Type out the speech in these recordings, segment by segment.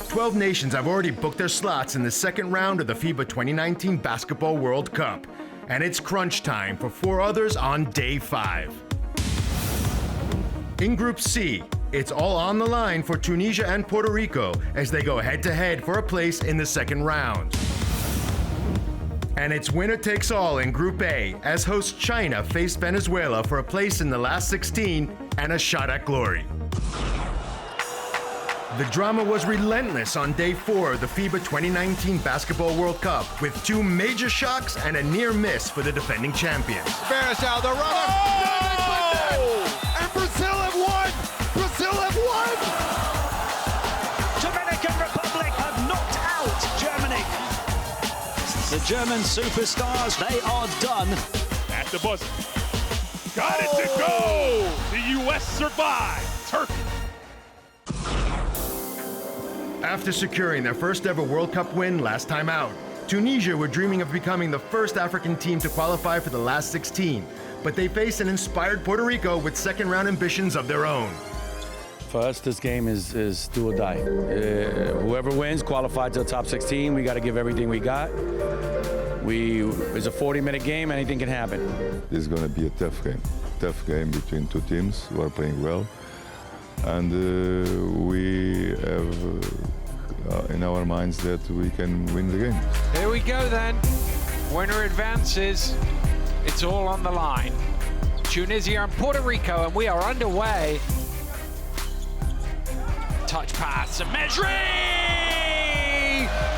12 nations have already booked their slots in the second round of the FIBA 2019 Basketball World Cup. And it's crunch time for 4 others on day 5. In Group C, it's all on the line for Tunisia and Puerto Rico as they go head-to-head for a place in the second round. And it's winner takes all in Group A as host China faced Venezuela for a place in the last 16 and a shot at glory. The drama was relentless on day 4 of the FIBA 2019 Basketball World Cup with 2 major shocks and a near miss for the defending champions. Now the runner. Oh! And Brazil have won! Brazil have won! Dominican Republic have knocked out Germany. The German superstars, they are done. At the buzzer. Got it to go! The U.S. survived Turkey. After securing their first ever World Cup win last time out, Tunisia were dreaming of becoming the first African team to qualify for the last 16, but they face an inspired Puerto Rico with second round ambitions of their own. For us, this game is do or die. Whoever wins qualifies to the top 16. We got to give everything we got. It's a 40-minute game. Anything can happen. This is going to be a tough game between 2 teams who are playing well. And we have in our minds that we can win the game. Here we go then. Winner advances. It's all on the line. Tunisia and Puerto Rico, and we are underway. Touch pass, and Mesri!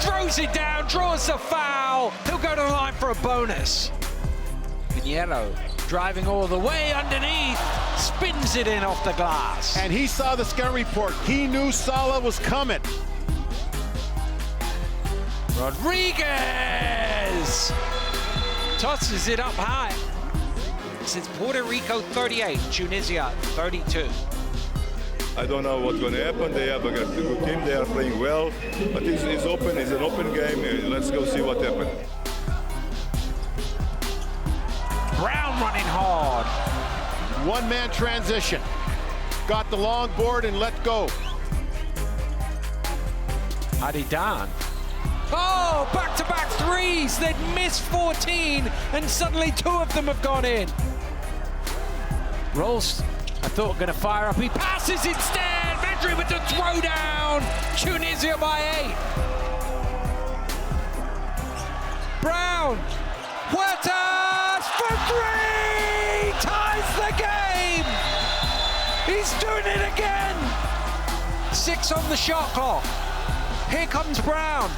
Throws it down, draws the foul. He'll go to the line for a bonus. Pinheiro driving all the way underneath, spins it in off the glass. And he saw the scouting report. He knew Salah was coming. Rodriguez tosses it up high. Since Puerto Rico 38, Tunisia 32. I don't know what's going to happen. They have a good team. They are playing well. But it's open. It's an open game. Let's go see what happens. Brown running hard. One-man transition. Got the long board and let go. Adidan. Oh, back-to-back threes. They'd missed 14, and suddenly 2 of them have gone in. Rolls, I thought, going to fire up. He passes instead. Mesri with the throwdown. Tunisia by 8. Brown. Puerto for 3! Ties the game! He's doing it again! 6 on the shot clock. Here comes Brown.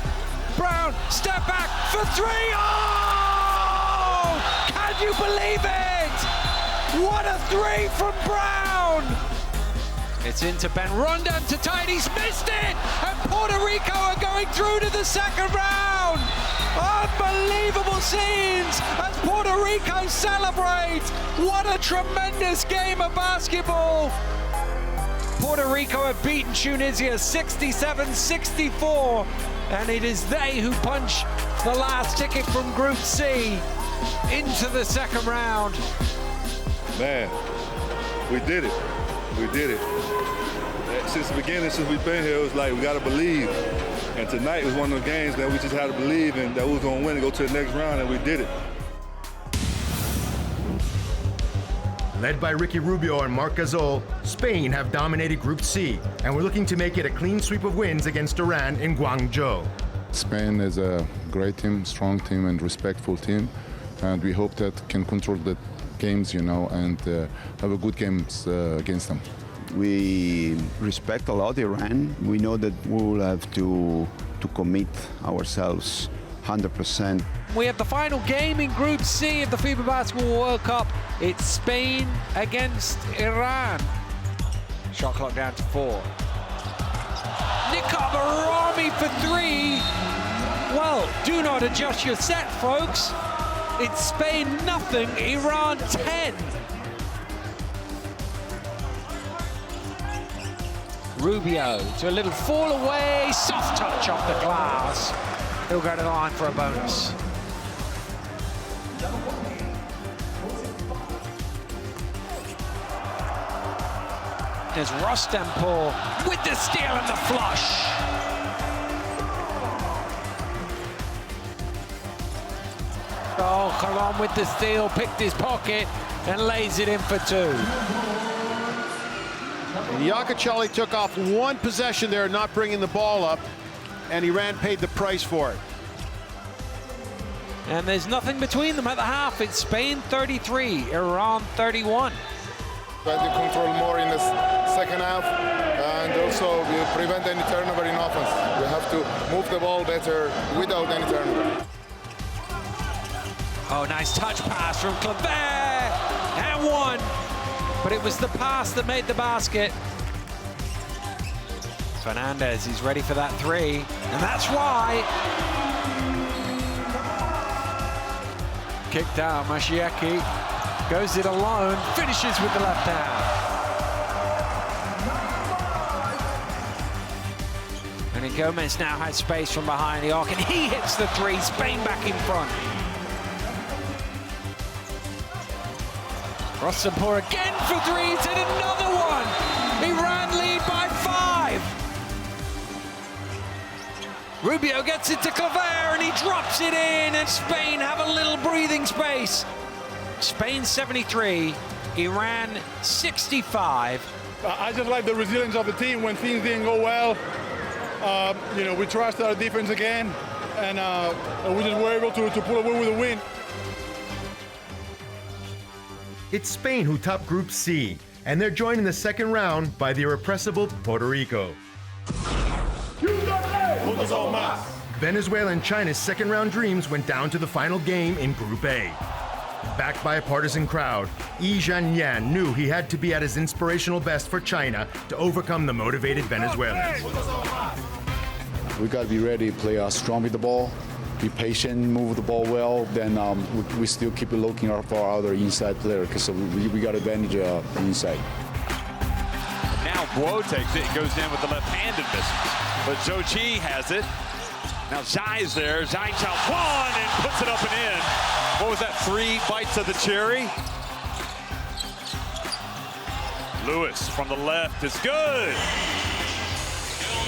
Brown, step back for 3! Oh! Can you believe it? What a 3 from Brown! It's into Ben Rondon to tight. He's missed it! And Puerto Rico are going through to the second round! Unbelievable scenes as Puerto Rico celebrate! What a tremendous game of basketball! Puerto Rico have beaten Tunisia 67-64, and it is they who punch the last ticket from Group C into the second round. Man, we did it. We did it. Since the beginning, since we've been here, it was like we got to believe. And tonight was one of the games that we just had to believe in, that we was going to win and go to the next round, and we did it. Led by Ricky Rubio and Marc Gasol, Spain have dominated Group C, and we're looking to make it a clean sweep of wins against Iran in Guangzhou. Spain is a great team, strong team, and respectful team, and we hope that can control the games, and have a good games against them. We respect a lot Iran. We know that we will have to commit ourselves 100%. We have the final game in Group C of the FIBA Basketball World Cup. It's Spain against Iran. Shot clock down to 4. Nikhar Bahrami for 3. Well, do not adjust your set, folks. It's Spain 0, Iran 10. Rubio to a little fall away, soft touch off the glass. He'll go to the line for a bonus. There's Rostempur with the steal and the flush. Caron with the steal, picked his pocket, and lays it in for 2. And Iacocelli took off one possession there, not bringing the ball up, and Iran paid the price for it. And there's nothing between them at the half. It's Spain 33, Iran 31. Try to control more in the second half, and also we prevent any turnover in offense. We have to move the ball better without any turnover. Oh, nice touch pass from Claver, and 1. But it was the pass that made the basket. Fernandez, he's ready for that 3, and that's why. Kicked out, Mashiaki goes it alone, finishes with the left hand. And Gomez now has space from behind the arc, and he hits the 3, Spain back in front. Rossapur again for 3s, and another one! Iran lead by 5. Rubio gets it to Claver, and he drops it in, and Spain have a little breathing space. Spain 73, Iran 65. I just like the resilience of the team when things didn't go well. You know, we trusted our defense again, and we just were able to pull away with a win. It's Spain who top Group C, and they're joined in the second round by the irrepressible Puerto Rico. Venezuela and China's second-round dreams went down to the final game in Group A. Backed by a partisan crowd, Yi Jianyan knew he had to be at his inspirational best for China to overcome the motivated Venezuelans. We got to be ready to play strong with the ball, be patient, move the ball well. Then we still keep looking for our other inside player because we got advantage inside. Now Guo takes it, goes in with the left hand and misses. But Zhou Qi has it. Now Zhai's there. Zhai Chaoquan and puts it up and in. What was that? 3 bites of the cherry. Lewis from the left is good.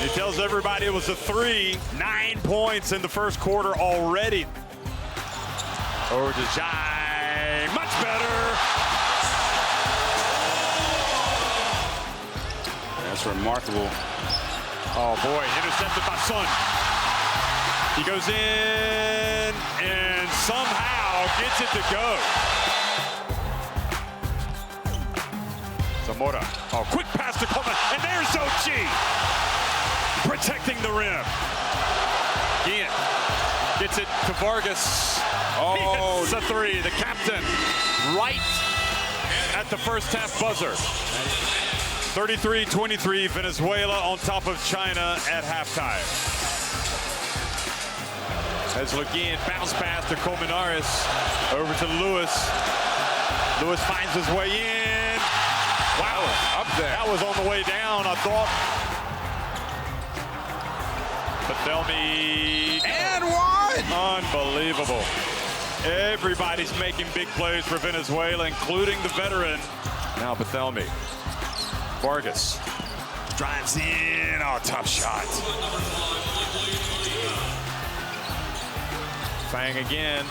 He tells everybody it was a 3. 9 points in the first quarter already. Over to Zhai. Much better. That's remarkable. Oh boy, intercepted by Sun. He goes in and somehow gets it to go. Zamora. Oh, quick pass to Coleman, and there's Zhou Qi protecting the rim. Guillen gets it to Vargas. Oh, he hits the 3. The captain right at the first half buzzer. 33-23, Venezuela on top of China at halftime. As Guillen bounce pass to Colmenares, over to Lewis. Lewis finds his way in. Wow, up there. That was on the way down, I thought. Patelmi. And 1! Unbelievable. Everybody's making big plays for Venezuela, including the veteran. Now Patelmi. Vargas drives in. Oh, tough shot. Fang again.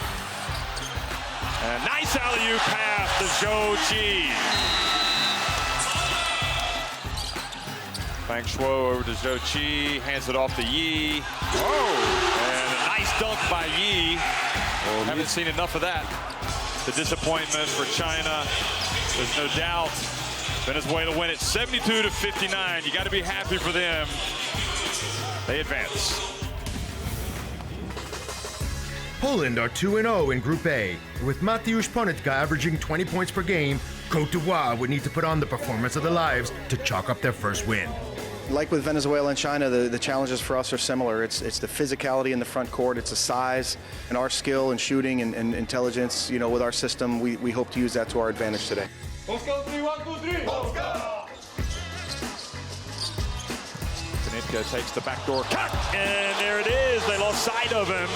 And nice alley-oop pass to Zhou Qi. Fang Shuo over to Zhou Qi. Hands it off to Yi. Whoa! And a nice dunk by Yi. Well, haven't seen enough of that. The disappointment for China. There's no doubt. Venezuela win it 72-59. You got to be happy for them. They advance. Poland are 2-0 in Group A. With Mateusz Ponitka averaging 20 points per game, Cote d'Ivoire would need to put on the performance of their lives to chalk up their first win. Like with Venezuela and China, the challenges for us are similar. It's the physicality in the front court, it's the size, and our skill and shooting and intelligence. You know, with our system, we hope to use that to our advantage today. Let's go 3, 1, 2, 3. Let's go. Ponitka takes the backdoor cut, and there it is. They lost sight of him.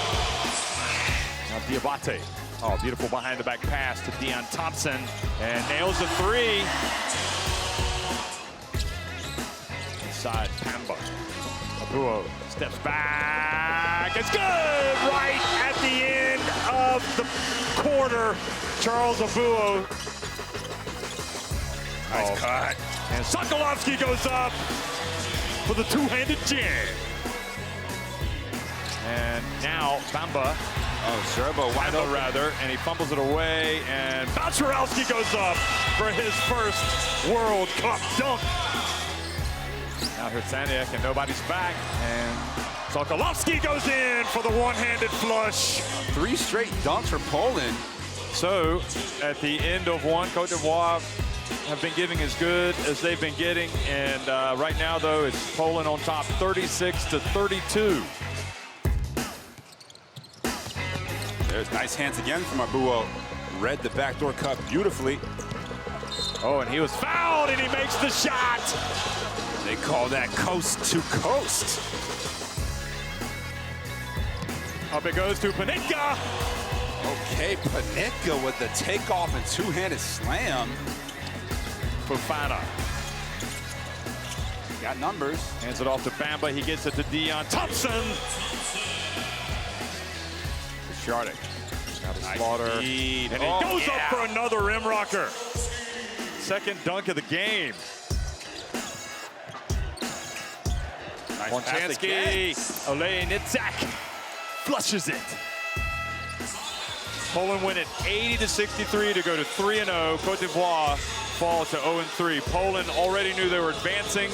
Now Diabate. Oh, beautiful behind the back pass to Dion Thompson, and nails the 3. Inside Pamba. Apuo steps back It's good right at the end of the quarter. Charles Abuo. Nice cut. And Sokolovsky goes up for the two-handed jam. And now Bamba. Oh, Zerbo wide open rather, and he fumbles it away, and Bacharowski goes up for his first World Cup dunk. Now here's Saniak, and nobody's back, and Sokolovsky goes in for the one-handed flush. 3 straight dunks for Poland. So at the end of one, Cote d'Ivoire have been giving as good as they've been getting, and right now though it's Poland on top 36-32. There's nice hands again from Abuo. Read the backdoor cut beautifully. Oh, and he was fouled, and he makes the shot. They call that coast to coast. Up it goes to Panicka. Okay, Panicka with the takeoff and two-handed slam. Fofana. Got numbers. Hands it off to Bamba. He gets it to Dion Thompson. Shardik. Nice Slaughter. Feed. And he goes up for another rim rocker. Second dunk of the game. Nice Wonchansky. Olejniczak flushes it. Poland win it 80-63 to go to 3-0. Cote d'Ivoire falls to 0-3. Poland already knew they were advancing.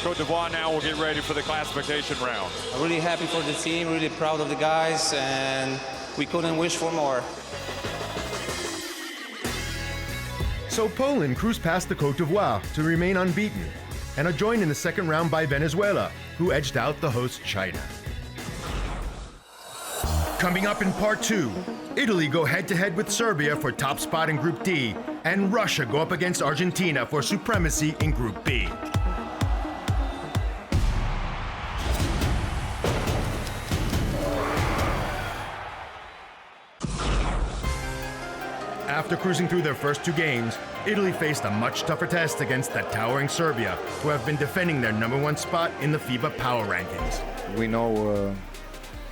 Cote d'Ivoire now will get ready for the classification round. I'm really happy for the team, really proud of the guys, and we couldn't wish for more. So Poland cruised past the Cote d'Ivoire to remain unbeaten and are joined in the second round by Venezuela, who edged out the host China. Coming up in part 2, Italy go head-to-head with Serbia for top spot in Group D, and Russia go up against Argentina for supremacy in Group B. After cruising through their first 2 games, Italy faced a much tougher test against the towering Serbia, who have been defending their #1 spot in the FIBA Power Rankings. We know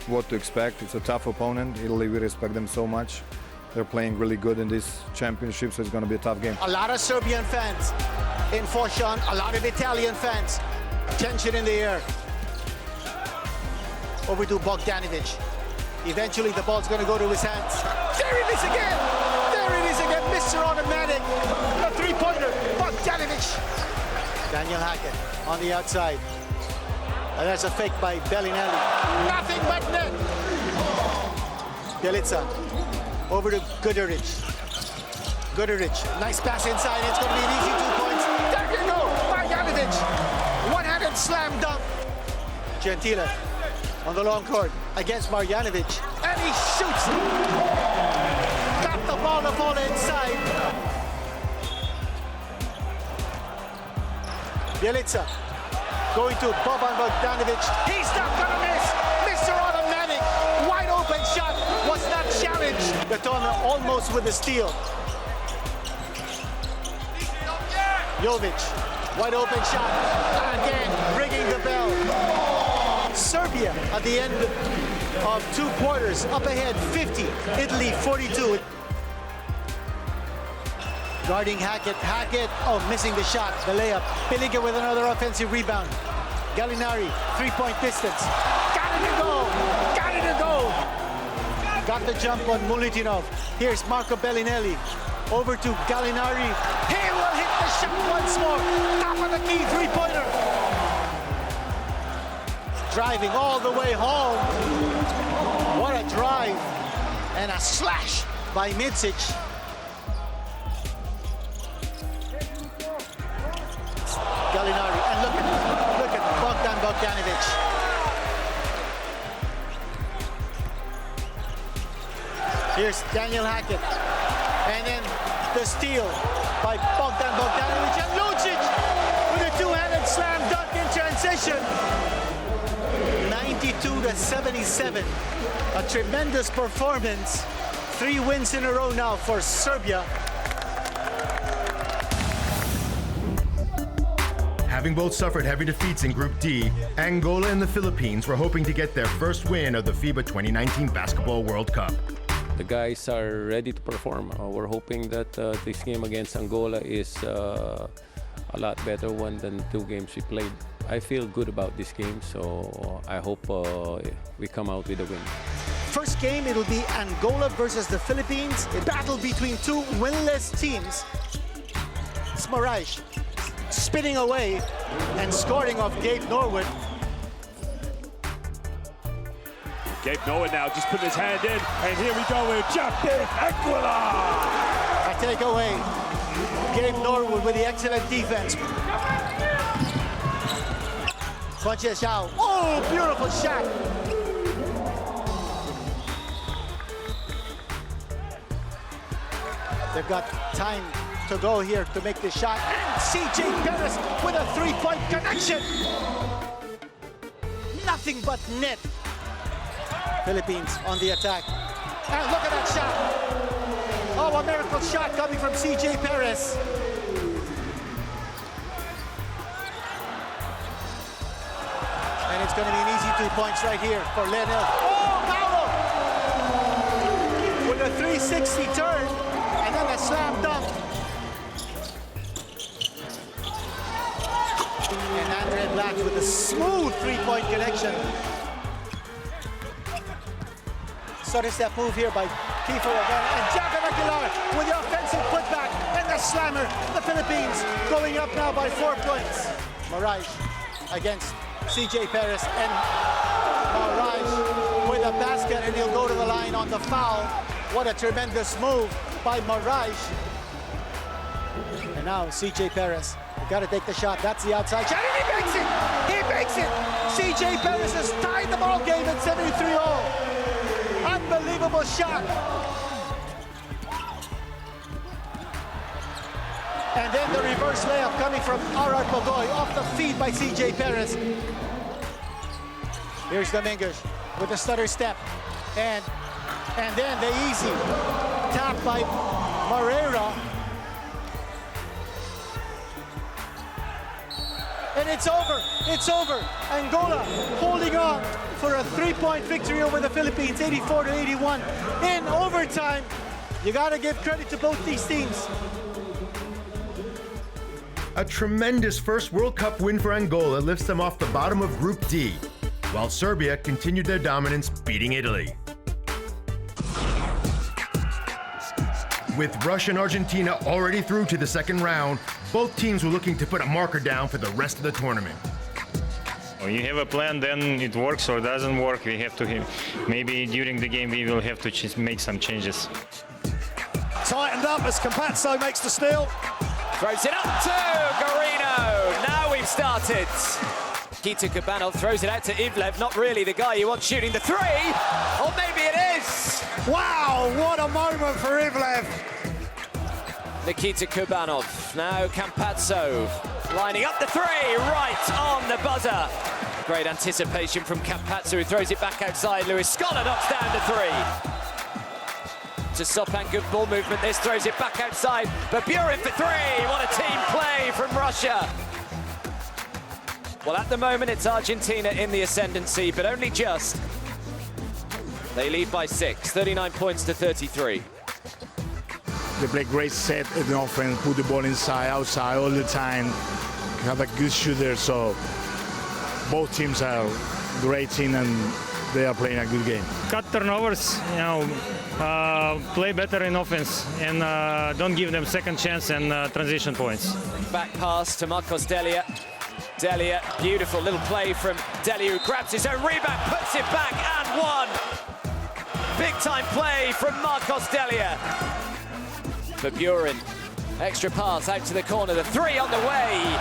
what to expect. It's a tough opponent. Italy, we respect them so much. They're playing really good in this championship, so it's going to be a tough game. A lot of Serbian fans in Foshan, a lot of Italian fans. Tension in the air. Over to Bogdanovic. Eventually the ball's going to go to his hands. There it is again! There it is again, Mr. Automatic. A three-pointer, Bogdanovic. Daniel Hackett on the outside. And that's a fake by Bellinelli. Nothing but net. Bjelica over to Guduric. Guduric, nice pass inside. It's going to be an easy 2 points. There you go, Marjanovic. One-handed slam dunk. Gentile on the long court against Marjanovic. And he shoots. Got the ball to fall inside. Bjelica. Going to Boban Bogdanovic. He's not going to miss. Mr. Automatic. Wide open shot. Was not challenged. Gatona almost with the steal. Jovic. Wide open shot. Again, ringing the bell. Serbia at the end of 2 quarters. Up ahead 50. Italy 42. Guarding Hackett. Hackett, missing the shot. The layup. Piliga with another offensive rebound. Gallinari, 3-point distance. Got it to go! Got it to go! Got the jump on Mulitinov. Here's Marco Bellinelli. Over to Gallinari. He will hit the shot once more. Top of the key, three-pointer. Driving all the way home. What a drive. And a slash by Midsic. Gallinari, and look at Bogdan Bogdanovic. Here's Daniel Hackett, and then the steal by Bogdan Bogdanovic, and Lucic with a two-handed slam dunk in transition. 92-77, a tremendous performance. 3 wins in a row now for Serbia. Having both suffered heavy defeats in Group D, Angola and the Philippines were hoping to get their first win of the FIBA 2019 Basketball World Cup. The guys are ready to perform. We're hoping that this game against Angola is a lot better one than 2 games we played. I feel good about this game, so I hope we come out with a win. First game, it'll be Angola versus the Philippines. A battle between 2 winless teams. It's Maraj spinning away and scoring off Gabe Norwood. Gabe Norwood now just putting his hand in, and here we go with Japin Anguilla. I take away Gabe Norwood with the excellent defense. Xiao. Oh, beautiful shot. They've got time to go here to make this shot. And CJ Perez with a 3-point connection. Nothing but net. Philippines on the attack. And look at that shot. Oh, a miracle shot coming from CJ Perez. And it's going to be an easy 2 points right here for Lenel. Oh, Paulo! With a 360 turn, and then a slam dunk. And Andre Black with a smooth 3-point connection. Starting step move here by Kiefer again, and Japin Aguilar with the offensive putback and the slammer. The Philippines going up now by 4 points. Maraj against CJ Perez, and Maraj with a basket, and he'll go to the line on the foul. What a tremendous move by Maraj. And now CJ Perez, got to take the shot. That's the outside shot, and he makes it! He makes it! CJ Perez has tied the ball game at 73-all. Unbelievable shot. And then the reverse layup coming from R.R. Pogoy off the feed by CJ Perez. Here's Dominguez with the stutter step. And then the easy tap by Moreira. And it's over. It's over. Angola holding on for a 3-point victory over the Philippines, 84-81. In overtime, you got to give credit to both these teams. A tremendous first World Cup win for Angola lifts them off the bottom of Group D, while Serbia continued their dominance, beating Italy. With Russia and Argentina already through to the second round, both teams were looking to put a marker down for the rest of the tournament. When you have a plan, then it works or doesn't work. We have to, maybe during the game, we will have to make some changes. Tightened up as Campazzo makes the steal. Throws it up to Garino. Now we've started. Nikita Kubanov throws it out to Ivlev. Not really the guy you want shooting the 3. Or maybe it is. Wow, what a moment for Ivlev. Nikita Kubanov. Now Campazzo lining up the 3. Right on the buzzer. Great anticipation from Campazzo, who throws it back outside. Luis Scola knocks down the 3. To Sopan, good ball movement. This throws it back outside. But Burin for 3. What a team play from Russia. Well, at the moment, it's Argentina in the ascendancy, but only just. They lead by 6, 39 points to 33. They play great set in the offense, put the ball inside, outside all the time. You have a good shooter, so both teams are great team and they are playing a good game. Cut turnovers, play better in offense, and don't give them second chance and transition points. Back pass to Marcos Delia. Delia, beautiful little play from Delia, who grabs his own rebound, puts it back, and 1. Big time play from Marcos Delia. For Burin, extra pass out to the corner, the 3 on the way,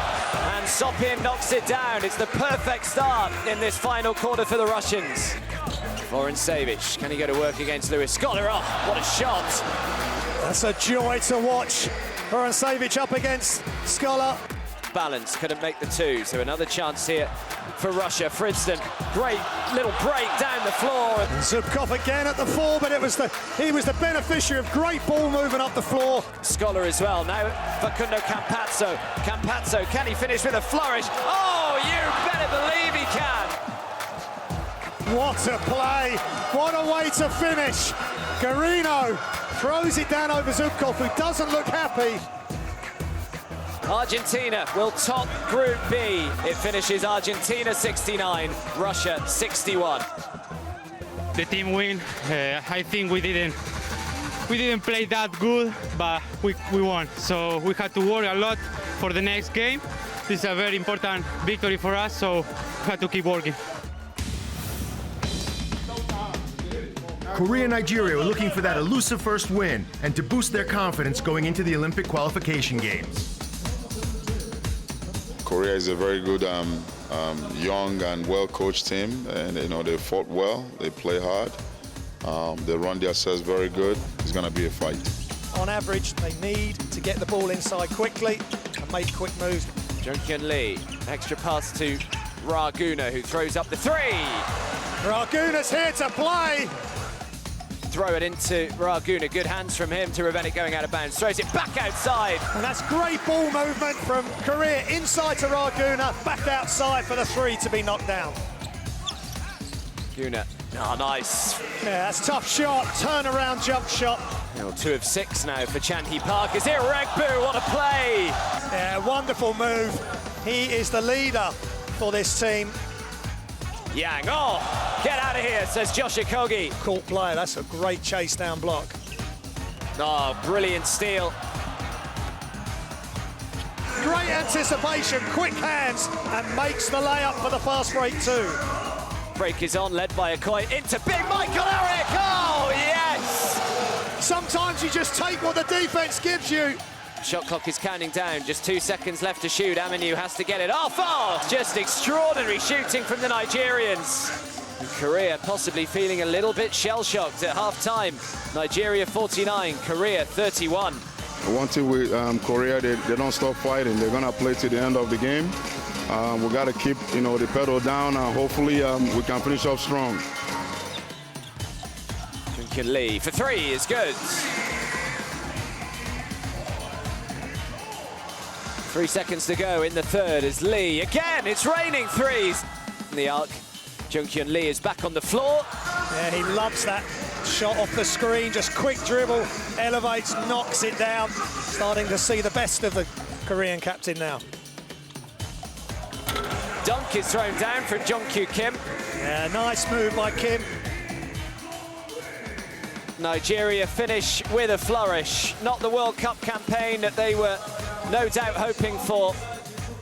and Sopin knocks it down. It's the perfect start in this final quarter for the Russians. Vorincevic, can he go to work against Luis Scola? Oh, what a shot. That's a joy to watch. Vorincevic up against Scola. off balance, couldn't make the two. So another chance here for Russia. For instance, great little break down the floor. Zubkov again at the 4, but he was the beneficiary of great ball movement up the floor. Scholar as well. Now Facundo Campazzo. Campazzo, can he finish with a flourish? Oh, you better believe he can. What a play. What a way to finish. Garino throws it down over Zubkov, who doesn't look happy. Argentina will top Group B. It finishes Argentina 69, Russia 61. The team win. I think we didn't play that good, but we won. So we had to work a lot for the next game. This is a very important victory for us, so we had to keep working. Korea and Nigeria are looking for that elusive first win and to boost their confidence going into the Olympic qualification games. Korea is a very good, young and well-coached team, and they fought well. They play hard. They run themselves very good. It's going to be a fight. On average, they need to get the ball inside quickly and make quick moves. Jungkyun Lee, extra pass to Raguna, who throws up the 3. Raguna's here to play. Throw it into Raguna. Good hands from him to prevent it going out of bounds. Throws it back outside. And that's great ball movement from Korea inside to Raguna, back outside for the 3 to be knocked down. Guna. Oh, nice. Yeah, that's a tough shot. Turnaround jump shot. 2 of 6 now for Chan-Hee Park. Is it Regbu? What a play. Yeah, wonderful move. He is the leader for this team. Yang, get out of here, says Josh Okogie. Court play, that's a great chase down block. Oh, brilliant steal. Great anticipation, quick hands, and makes the layup for the fast break 2. Break is on, led by Okoye, into big Michael Eric. Oh, yes! Sometimes you just take what the defense gives you. Shot clock is counting down, just 2 seconds left to shoot. Aminu has to get it off. Oh, just extraordinary shooting from the Nigerians. And Korea possibly feeling a little bit shell-shocked at half-time. Nigeria 49, Korea 31. One thing with Korea, they don't stop fighting. They're going to play to the end of the game. We got to keep, the pedal down, and hopefully we can finish off strong. Jungkyun Lee for 3 is good. 3 seconds to go in the third as Lee, again, it's raining 3s. In the arc, Jungkyun Lee is back on the floor. Yeah, he loves that shot off the screen, just quick dribble, elevates, knocks it down. Starting to see the best of the Korean captain now. Dunk is thrown down for Jungkyu Kim. Yeah, nice move by Kim. Nigeria finish with a flourish. Not the World Cup campaign that they were no doubt hoping for.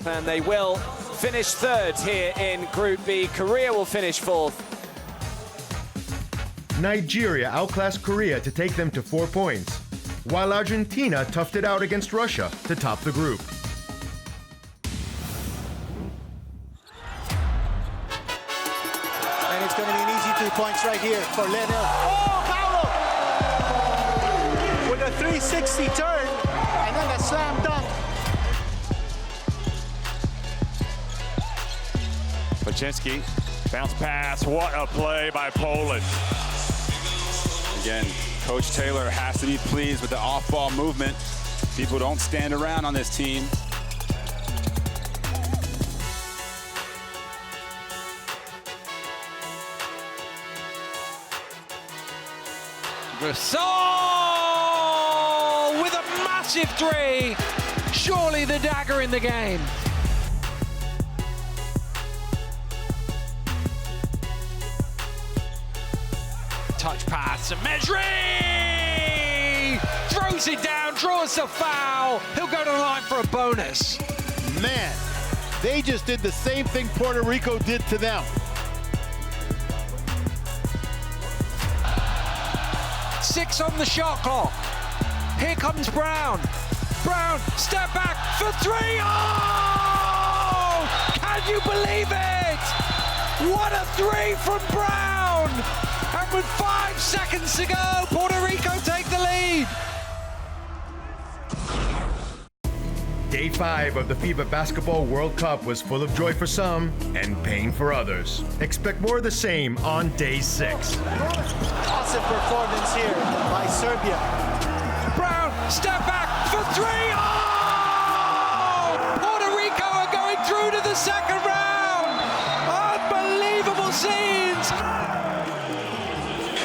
And they will finish 3rd here in Group B. Korea will finish 4th. Nigeria outclassed Korea to take them to 4 points, while Argentina toughed it out against Russia to top the group. And it's going to be an easy 2 points right here for Lionel. Oh, Paolo! With a 360 turn, and then a slam dunk. Paczynski, bounce pass, what a play by Poland. Again, Coach Taylor has to be pleased with the off-ball movement. People don't stand around on this team. Gasol with a massive 3. Surely the dagger in the game. Touch pass and Mejri throws it down, draws the foul. He'll go to the line for a bonus. Man, they just did the same thing Puerto Rico did to them. 6 on the shot clock. Here comes Brown. Brown, step back for 3. Oh! Can you believe it? What a 3 from Brown! And with 5 seconds to go, Puerto Rico take the lead. Day 5 of the FIBA Basketball World Cup was full of joy for some and pain for others. Expect more of the same on Day 6. Awesome performance here by Serbia. Brown, step back for three. Oh! Puerto Rico are going through to the second round. Unbelievable scenes.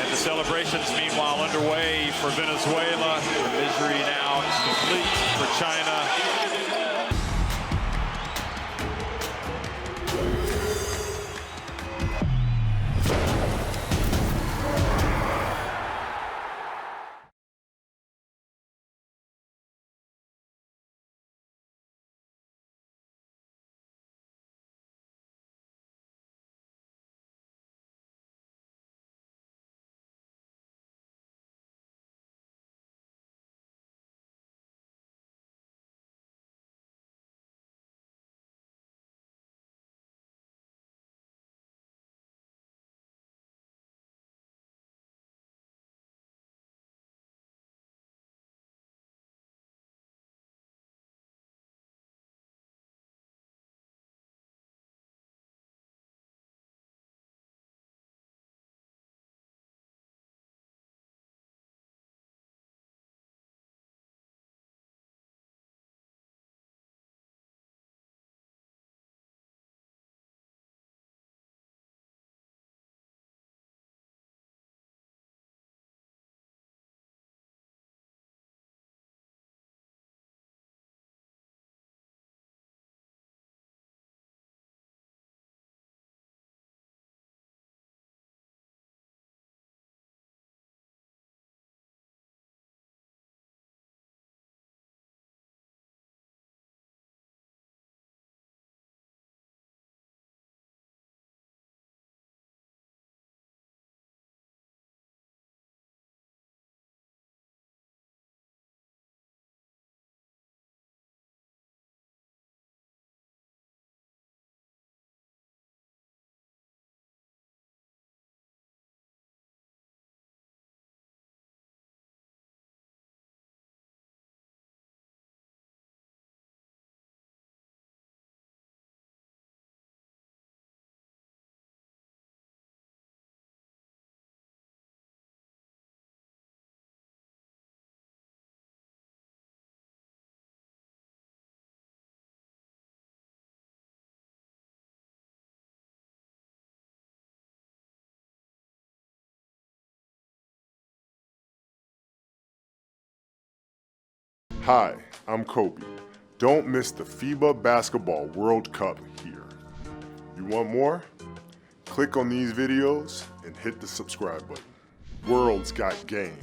And the celebrations, meanwhile, underway for Venezuela. The misery now is complete for China. Hi, I'm Kobe. Don't miss the FIBA Basketball World Cup here. You want more? Click on these videos and hit the subscribe button. World's got game.